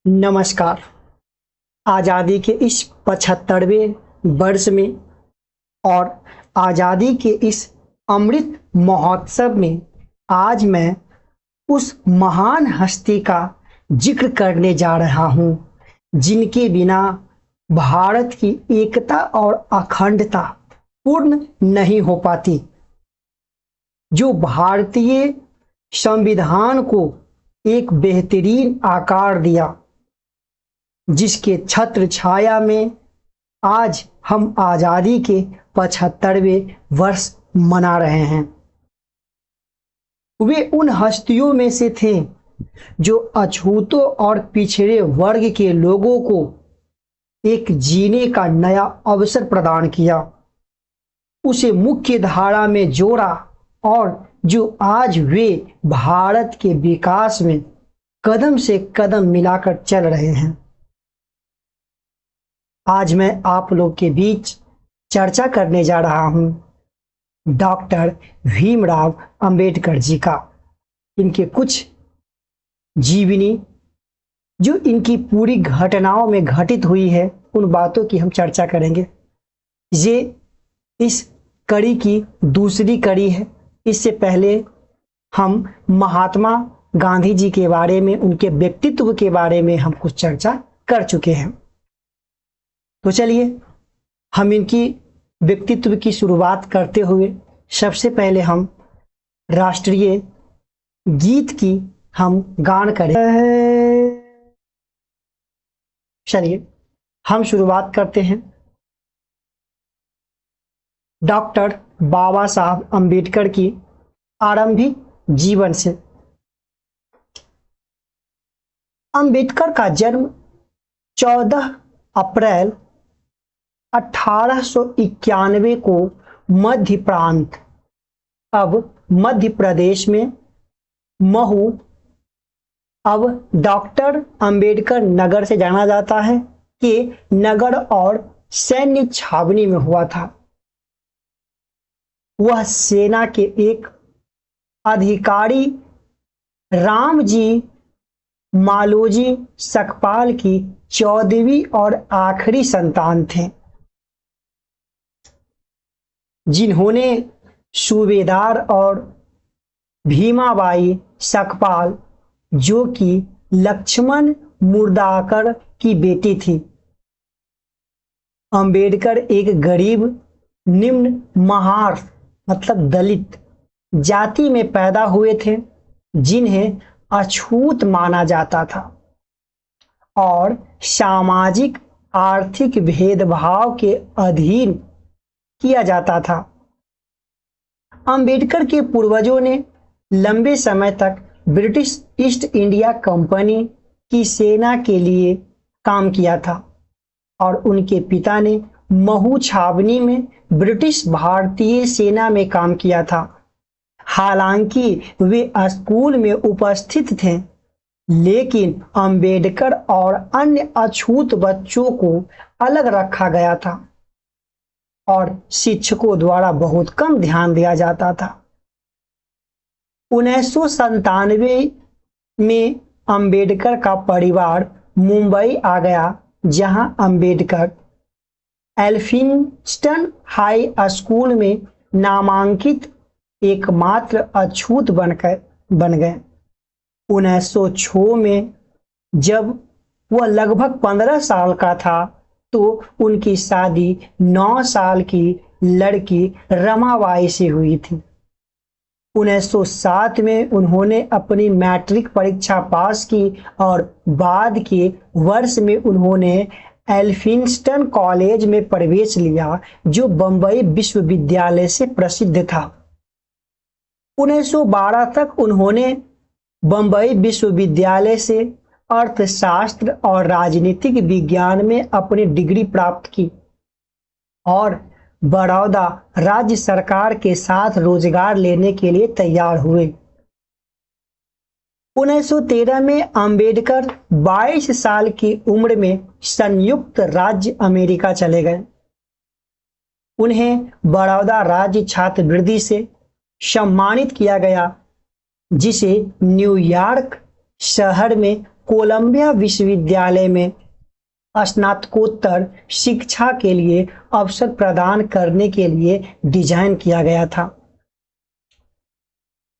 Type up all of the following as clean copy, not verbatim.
नमस्कार। आज़ादी के इस 75वें वर्ष में और आज़ादी के इस अमृत महोत्सव में आज मैं उस महान हस्ती का जिक्र करने जा रहा हूँ जिनके बिना भारत की एकता और अखंडता पूर्ण नहीं हो पाती, जो भारतीय संविधान को एक बेहतरीन आकार दिया, जिसके छत्र छाया में आज हम आज़ादी के 75वें वर्ष मना रहे हैं। वे उन हस्तियों में से थे जो अछूतों और पिछड़े वर्ग के लोगों को एक जीने का नया अवसर प्रदान किया, उसे मुख्य धारा में जोड़ा और जो आज वे भारत के विकास में कदम से कदम मिलाकर चल रहे हैं। आज मैं आप लोग के बीच चर्चा करने जा रहा हूं डॉक्टर भीमराव अंबेडकर जी का, इनके कुछ जीवनी जो इनकी पूरी घटनाओं में घटित हुई है, उन बातों की हम चर्चा करेंगे। ये इस कड़ी की दूसरी कड़ी है। इससे पहले हम महात्मा गांधी जी के बारे में, उनके व्यक्तित्व के बारे में हम कुछ चर्चा कर चुके हैं। तो चलिए हम इनकी व्यक्तित्व की शुरुआत करते हुए सबसे पहले हम राष्ट्रीय गीत की हम गान करें। चलिए हम शुरुआत करते हैं डॉक्टर बाबा साहब अंबेडकर की आरंभिक जीवन से। अंबेडकर का जन्म 14 अप्रैल 1891 को मध्य प्रांत, अब मध्य प्रदेश में महू, अब डॉक्टर अंबेडकर नगर से जाना जाता है, के नगर और सैन्य छावनी में हुआ था। वह सेना के एक अधिकारी रामजी मालोजी सकपाल की 14वीं और आखिरी संतान थे, जिन्होंने सूबेदार और भीमाबाई सकपाल, जो कि लक्ष्मण मुर्दाकर की बेटी थी। अंबेडकर एक गरीब निम्न महार मतलब दलित जाति में पैदा हुए थे, जिन्हें अछूत माना जाता था और सामाजिक आर्थिक भेदभाव के अधीन किया जाता था। अंबेडकर के पूर्वजों ने लंबे समय तक ब्रिटिश ईस्ट इंडिया कंपनी की सेना के लिए काम किया था और उनके पिता ने महू छावनी में ब्रिटिश भारतीय सेना में काम किया था। हालांकि वे स्कूल में उपस्थित थे, लेकिन अंबेडकर और अन्य अछूत बच्चों को अलग रखा गया था और शिक्षकों द्वारा बहुत कम ध्यान दिया जाता था। 1997 में अंबेडकर का परिवार मुंबई आ गया, जहां अंबेडकर एल्फिंस्टन हाई स्कूल में नामांकित एकमात्र अछूत बन गए। 1906 में जब वह लगभग 15 साल का था तो उनकी शादी 9 साल की लड़की रमाबाई से हुई थी। 1907 में उन्होंने अपनी मैट्रिक परीक्षा पास की और बाद के वर्ष में उन्होंने एल्फिंस्टन कॉलेज में प्रवेश लिया, जो बंबई विश्वविद्यालय से प्रसिद्ध था। 1912 तक उन्होंने बंबई विश्वविद्यालय से अर्थशास्त्र और राजनीतिक विज्ञान में अपनी डिग्री प्राप्त की और बड़ौदा राज्य सरकार के साथ रोजगार लेने के लिए तैयार हुए। 1913 में अंबेडकर 22 साल की उम्र में संयुक्त राज्य अमेरिका चले गए। उन्हें बड़ौदा राज्य छात्रवृत्ति से सम्मानित किया गया, जिसे न्यूयॉर्क शहर में कोलंबिया विश्वविद्यालय में स्नातकोत्तर शिक्षा के लिए अवसर प्रदान करने के लिए डिजाइन किया गया था।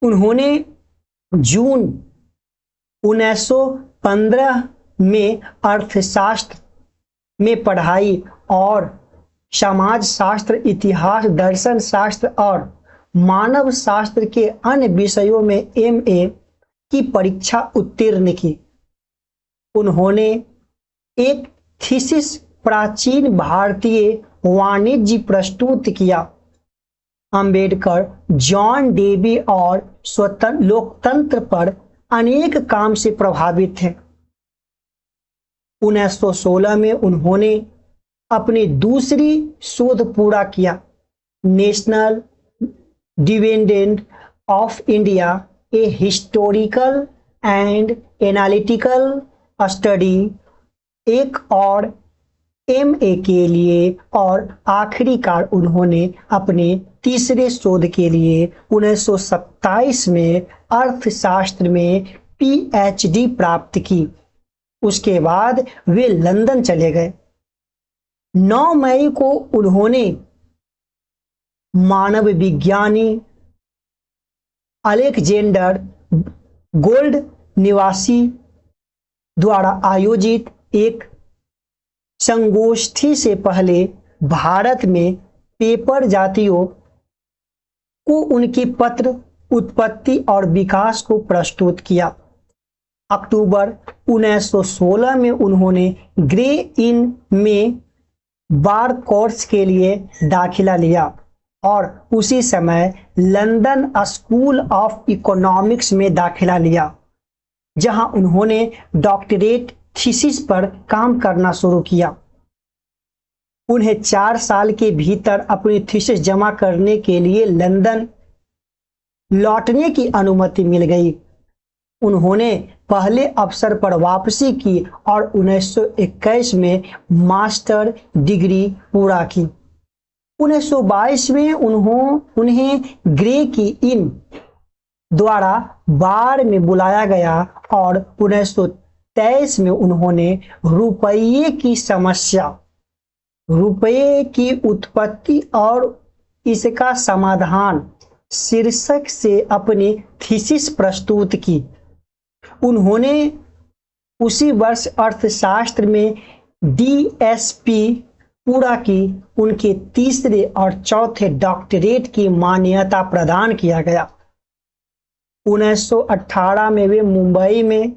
उन्होंने जून 1915 में अर्थशास्त्र में पढ़ाई और समाजशास्त्र, इतिहास, दर्शन शास्त्र और मानव शास्त्र के अन्य विषयों में एमए की परीक्षा उत्तीर्ण की। उन्होंने एक थीसिस प्राचीन भारतीय वाणिज्य प्रस्तुत किया। अंबेडकर जॉन डेवी और स्वतंत्र लोकतंत्र पर अनेक काम से प्रभावित थे। 1916 में उन्होंने अपनी दूसरी शोध पूरा किया, national dividend of India, a historical and analytical study, एक और एमए के लिए, और आखिरकार उन्होंने अपने तीसरे शोध के लिए 1927 में अर्थशास्त्र में पीएचडी प्राप्त की। उसके बाद वे लंदन चले गए। 9 मई को उन्होंने मानव विज्ञानी अलेक्जेंडर गोल्ड निवासी द्वारा आयोजित एक संगोष्ठी से पहले भारत में पेपर जातियों को उनकी पत्र उत्पत्ति और विकास को प्रस्तुत किया। अक्टूबर 1916 में उन्होंने ग्रे इन में बार कोर्स के लिए दाखिला लिया और उसी समय लंदन स्कूल ऑफ इकोनॉमिक्स में दाखिला लिया, जहां उन्होंने डॉक्टरेट थीसिस पर काम करना शुरू किया। उन्हें 4 साल के भीतर अपनी थीसिस जमा करने के लिए लंदन लौटने की अनुमति मिल गई। उन्होंने पहले अवसर पर वापसी की और 1921 में मास्टर डिग्री पूरा की। 1922 में उन्हें ग्रे की इन द्वारा बार में बुलाया गया और 1923 में उन्होंने रुपये की समस्या, रुपये की उत्पत्ति और इसका समाधान शीर्षक से अपनी थीसिस प्रस्तुत की। उन्होंने उसी वर्ष अर्थशास्त्र में डीएसपी पूरा की। उनके तीसरे और चौथे डॉक्टरेट की मान्यता प्रदान किया गया। 1918 में वे मुंबई में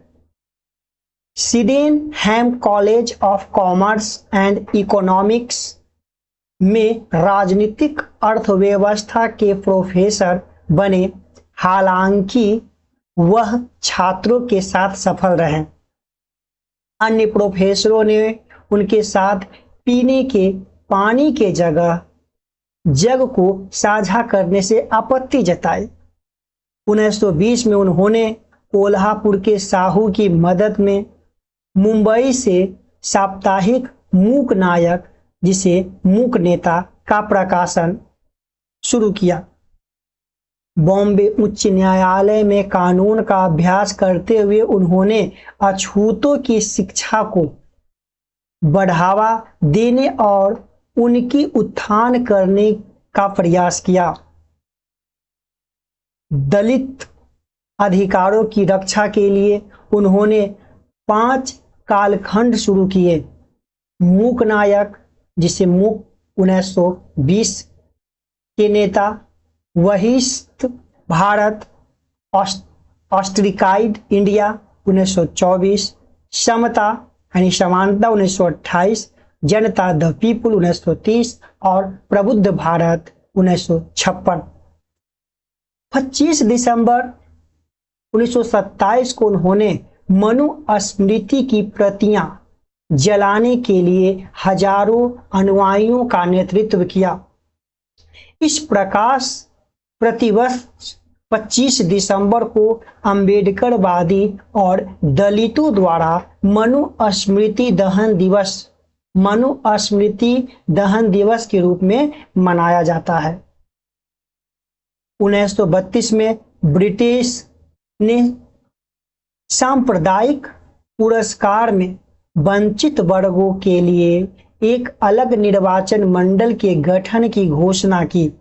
Sydenham college of commerce and economics में राजनीतिक अर्थव्यवस्था के प्रोफेसर बने। हालांकि वह छात्रों के साथ सफल रहे। अन्य प्रोफेसरों ने उनके साथ पीने के पानी के जग को साझा करने से आपत्ति जताई। 1920 में उन्होंने कोल्हापुर के साहू की मदद में मुंबई से साप्ताहिक मूक नायक, जिसे मूक नेता, का प्रकाशन शुरू किया। बॉम्बे उच्च न्यायालय में कानून का अभ्यास करते हुए उन्होंने अछूतों की शिक्षा को बढ़ावा देने और उनकी उत्थान करने का प्रयास किया। दलित अधिकारों की रक्षा के लिए उन्होंने 5 कालखंड शुरू किए। मूक नायक, जिसे मूक 1920 के नेता, वहिष्ठ भारत, ऑस्ट्रिकाइड इंडिया 1924, समता यानी समानता 1928, जनता द पीपुल 1930 और प्रबुद्ध भारत 1956। 25 दिसंबर 1927 को उन्होंने मनुस्मृति की प्रतियां जलाने के लिए हजारों अनुयायियों का नेतृत्व किया। इस प्रकाश प्रतिवर्ष 25 दिसंबर को अंबेडकरवादी और दलितों द्वारा मनुस्मृति दहन दिवस के रूप में मनाया जाता है। 1932 में ब्रिटिश ने सांप्रदायिक पुरस्कार में वंचित वर्गों के लिए एक अलग निर्वाचन मंडल के गठन की घोषणा की।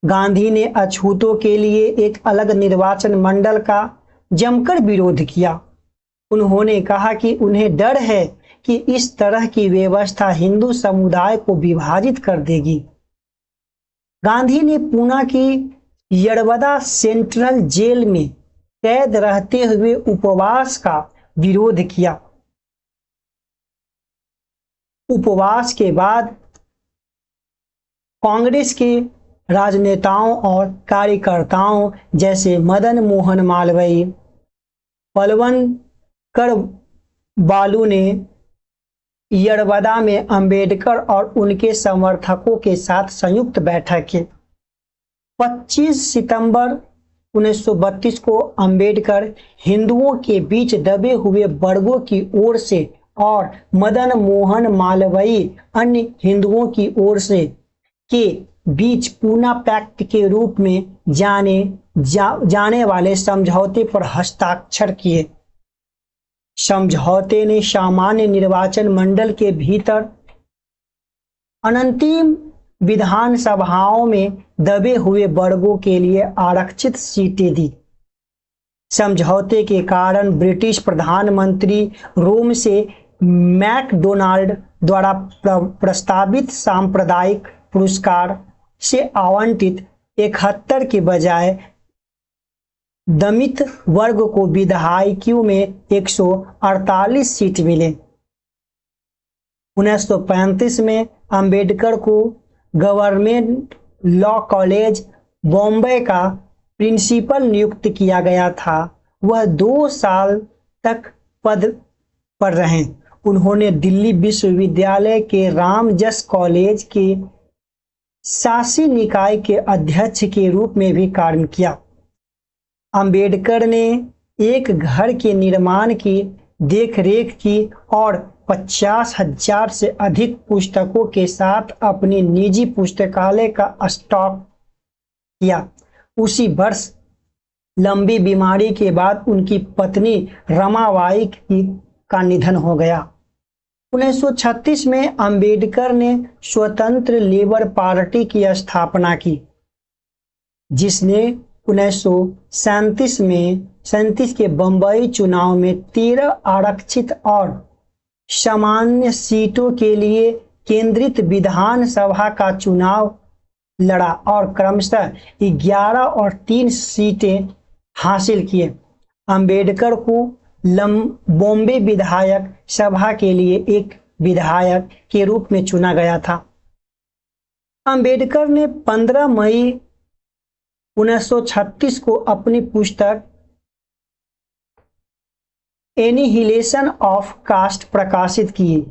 गांधी ने अछूतों के लिए एक अलग निर्वाचन मंडल का जमकर विरोध किया। उन्होंने कहा कि उन्हें डर है कि इस तरह की व्यवस्था हिंदू समुदाय को विभाजित कर देगी। गांधी ने पूना की यरवदा सेंट्रल जेल में कैद रहते हुए उपवास का विरोध किया। उपवास के बाद कांग्रेस के राजनेताओं और कार्यकर्ताओं जैसे मदन मोहन मालवीय, बलवंत बालू ने यरवदा में अंबेडकर और उनके समर्थकों के साथ संयुक्त बैठक की। 25 सितंबर 1932 को अंबेडकर हिंदुओं के बीच दबे हुए वर्गों की ओर से और मदन मोहन मालवीय अन्य हिंदुओं की ओर से के बीच पूना पैक्ट के रूप में जाने वाले समझौते पर हस्ताक्षर किए। समझौते ने सामान्य निर्वाचन मंडल के भीतर अनंतिम विधानसभाओं में दबे हुए वर्गों के लिए आरक्षित सीटें दी। समझौते के कारण ब्रिटिश प्रधानमंत्री रोम से मैकडोनाल्ड द्वारा प्रस्तावित सांप्रदायिक पुरस्कार से आवंटित 71 के बजाय दमित वर्ग को विधायियों में 148 सीट मिले। 1935 में अंबेडकर को गवर्नमेंट लॉ कॉलेज बॉम्बे का प्रिंसिपल नियुक्त किया गया था। वह 2 साल तक पद पर रहे। उन्होंने दिल्ली विश्वविद्यालय के रामजस कॉलेज के शासी निकाय के अध्यक्ष के रूप में भी कार्य किया। अंबेडकर ने एक घर के निर्माण की देखरेख की और 50,000 से अधिक पुस्तकों के साथ अपनी निजी पुस्तकालय का स्टॉक किया। उसी वर्ष लंबी बीमारी के बाद उनकी पत्नी रमाबाई का निधन हो गया। 1936 में अंबेडकर ने स्वतंत्र लेबर पार्टी की स्थापना की, जिसने 1937 के बंबई चुनाव में 13 आरक्षित और सामान्य सीटों के लिए केंद्रित विधानसभा का चुनाव लड़ा और क्रमशः 11 और 3 सीटें हासिल किए। अंबेडकर को बॉम्बे विधायक सभा के लिए एक विधायक के रूप में चुना गया था। अंबेडकर ने 15 मई 1936 को अपनी पुस्तक एनिहिलेशन ऑफ कास्ट प्रकाशित की।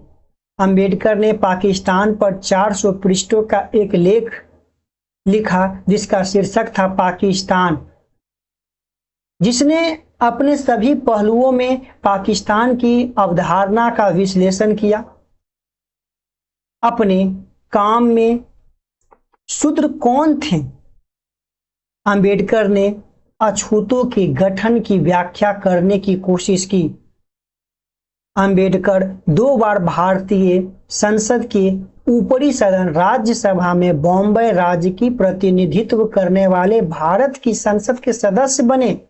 अंबेडकर ने पाकिस्तान पर 400 पृष्ठों का एक लेख लिखा जिसका शीर्षक था पाकिस्तान, जिसने अपने सभी पहलुओं में पाकिस्तान की अवधारणा का विश्लेषण किया। अपने काम में शूद्र कौन थे? अंबेडकर ने अछूतों के गठन की व्याख्या करने की कोशिश की। अंबेडकर 2 बार भारतीय संसद के ऊपरी सदन राज्यसभा में बॉम्बे राज्य की प्रतिनिधित्व करने वाले भारत की संसद के सदस्य बने।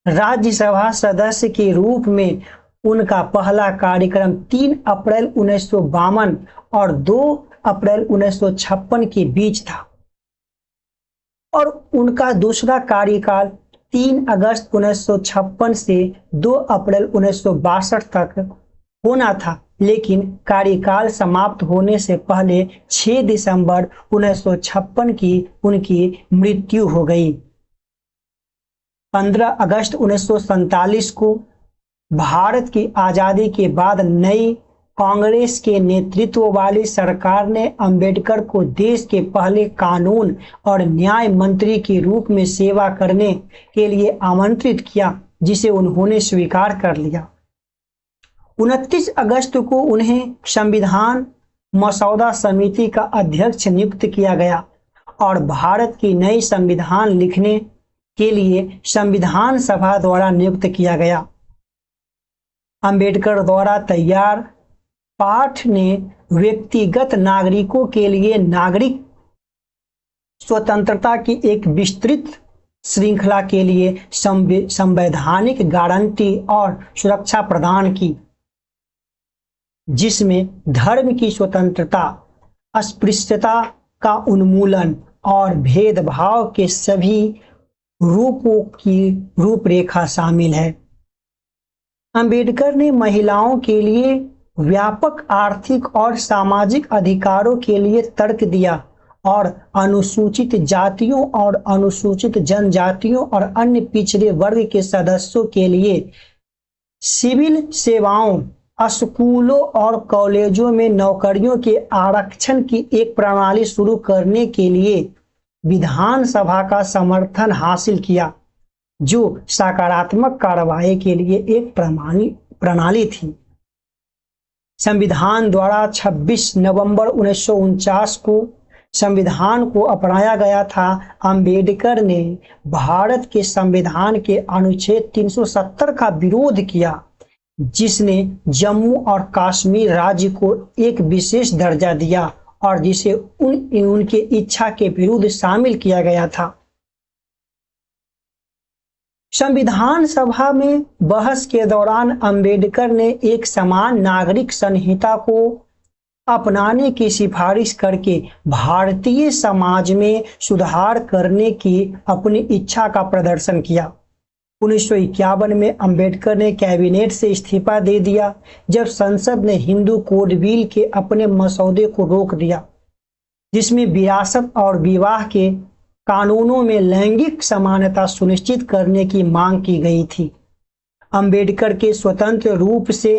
राज्यसभा सदस्य के रूप में उनका पहला कार्यक्रम 3 अप्रैल 1952 और 2 अप्रैल 1956 के बीच था और उनका दूसरा कार्यकाल 3 अगस्त 1956 से 2 अप्रैल 1962 तक होना था, लेकिन कार्यकाल समाप्त होने से पहले 6 दिसंबर 1956 की उनकी मृत्यु हो गई। 15 अगस्त 1947 को भारत की आजादी के बाद नई कांग्रेस के नेतृत्व वाली सरकार ने अंबेडकर को देश के पहले कानून और न्याय मंत्री के रूप में सेवा करने के लिए आमंत्रित किया, जिसे उन्होंने स्वीकार कर लिया। 29 अगस्त को उन्हें संविधान मसौदा समिति का अध्यक्ष नियुक्त किया गया और भारत की नई संविधान लिखने के लिए संविधान सभा द्वारा नियुक्त किया गया। अंबेडकर द्वारा तैयार पाठ ने व्यक्तिगत नागरिकों के लिए नागरिक स्वतंत्रता की एक विस्तृत श्रृंखला के लिए संवैधानिक गारंटी और सुरक्षा प्रदान की, जिसमें धर्म की स्वतंत्रता, अस्पृश्यता का उन्मूलन और भेदभाव के सभी रूपों की रूपरेखा शामिल है। अंबेडकर ने महिलाओं के लिए व्यापक आर्थिक और सामाजिक अधिकारों के लिए तर्क दिया और अनुसूचित जातियों और अनुसूचित जनजातियों और अन्य पिछड़े वर्ग के सदस्यों के लिए सिविल सेवाओं, स्कूलों और कॉलेजों में नौकरियों के आरक्षण की एक प्रणाली शुरू करने के लिए विधानसभा का समर्थन हासिल किया, जो सकारात्मक कार्रवाई के लिए एक प्रणाली थी। संविधान द्वारा 26 नवंबर 1949 को संविधान को अपनाया गया था। अंबेडकर ने भारत के संविधान के अनुच्छेद 370 का विरोध किया, जिसने जम्मू और कश्मीर राज्य को एक विशेष दर्जा दिया और जिसे उनके इच्छा के विरुद्ध शामिल किया गया था। संविधान सभा में बहस के दौरान अंबेडकर ने एक समान नागरिक संहिता को अपनाने की सिफारिश करके भारतीय समाज में सुधार करने की अपनी इच्छा का प्रदर्शन किया। 1951 में अंबेडकर ने कैबिनेट से इस्तीफा दे दिया जब संसद ने हिंदू कोड बिल के अपने मसौदे को रोक दिया, जिसमें विरासत और विवाह के कानूनों में लैंगिक समानता सुनिश्चित करने की मांग की गई थी। अंबेडकर के स्वतंत्र रूप से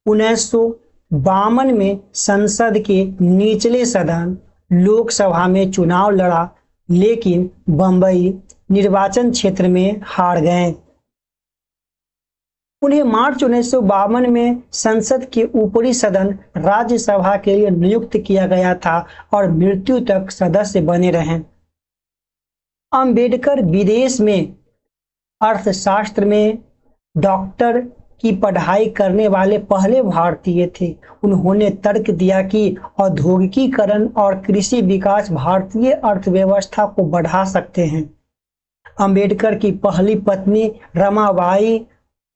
1952 में संसद के निचले सदन लोकसभा में चुनाव लड़ा, लेकिन बंबई निर्वाचन क्षेत्र में हार गए। उन्हें मार्च 1952 में संसद के ऊपरी सदन राज्यसभा के लिए नियुक्त किया गया था और मृत्यु तक सदस्य बने रहे। अंबेडकर विदेश में अर्थशास्त्र में डॉक्टर की पढ़ाई करने वाले पहले भारतीय थे। उन्होंने तर्क दिया कि औद्योगिकीकरण और कृषि विकास भारतीय अर्थव्यवस्था को बढ़ा सकते हैं। अंबेडकर की पहली पत्नी रमाबाई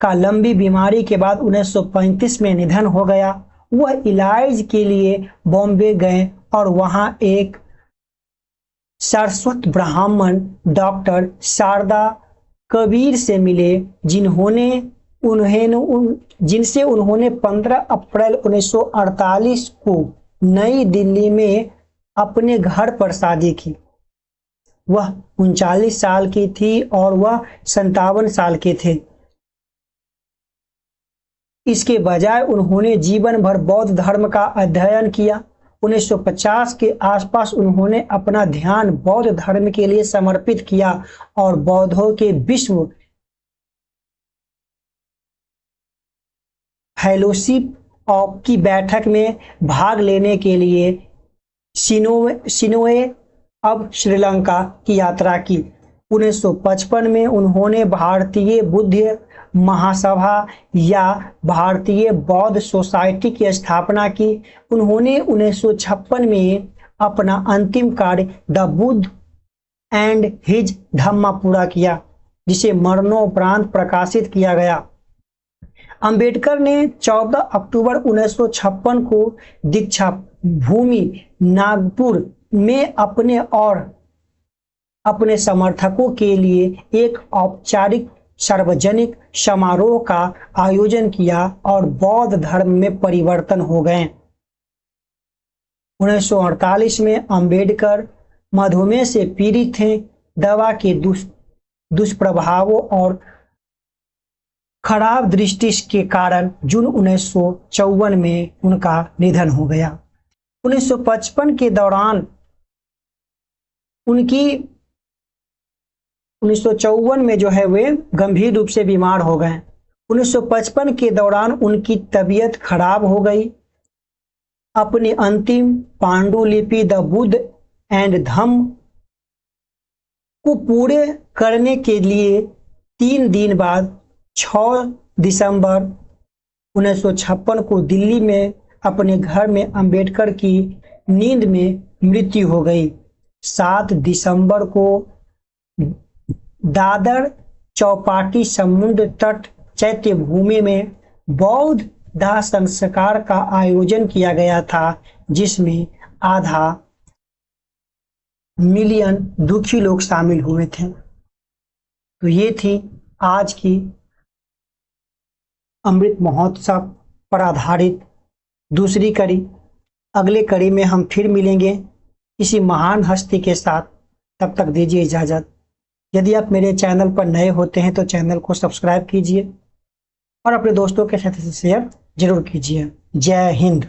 का लंबी बीमारी के बाद 1935 में निधन हो गया। वह इलाज के लिए बॉम्बे गए और वहां एक सारस्वत ब्राह्मण डॉक्टर शारदा कबीर से मिले, जिनसे उन्होंने 15 अप्रैल 1948 को नई दिल्ली में अपने घर पर शादी की। वह 39 साल की थी और वह 57 साल के थे। इसके बजाय उन्होंने जीवन भर बौद्ध धर्म का अध्ययन किया। 1950 के आसपास उन्होंने अपना ध्यान बौद्ध धर्म के लिए समर्पित किया और बौद्धों के विश्व फेलोशिप की बैठक में भाग लेने के लिए शिनोए अब श्रीलंका की यात्रा की। 1955 में उन्होंने भारतीय बुद्ध महासभा या भारतीय बौद्ध सोसाइटी की स्थापना की। उन्होंने 1956 में अपना अंतिम कार्य द बुद्ध एंड हिज धम्मा पूरा किया, जिसे मरणोपरांत प्रकाशित किया गया। अंबेडकर ने 14 अक्टूबर 1956 को दीक्षा भूमि नागपुर में अपने और अपने समर्थकों के लिए एक औपचारिक सार्वजनिक समारोह का आयोजन किया और बौद्ध धर्म में परिवर्तन हो गए। 1948 में अंबेडकर मधुमेह से पीड़ित थे। दवा के दुष्प्रभावों और खराब दृष्टि के कारण जून 1954 में उनका निधन हो गया। 1955 के दौरान 1954 में जो है वे गंभीर रूप से बीमार हो गए। 1955 के दौरान उनकी तबीयत खराब हो गई। अपनी अंतिम पांडुलिपि द बुद्ध एंड धम्म को पूरे करने के लिए 3 दिन बाद 6 दिसंबर 1956 को दिल्ली में अपने घर में अंबेडकर की नींद में मृत्यु हो गई। 7 दिसंबर को दादर चौपाटी समुद्र तट चैत्य भूमि में बौद्ध दाह संस्कार का आयोजन किया गया था, जिसमें आधा मिलियन दुखी लोग शामिल हुए थे। तो ये थी आज की अमृत महोत्सव पर आधारित दूसरी कड़ी। अगले कड़ी में हम फिर मिलेंगे किसी महान हस्ती के साथ। तब तक दीजिए इजाजत। यदि आप मेरे चैनल पर नए होते हैं तो चैनल को सब्सक्राइब कीजिए और अपने दोस्तों के साथ शेयर जरूर कीजिए। जय हिंद।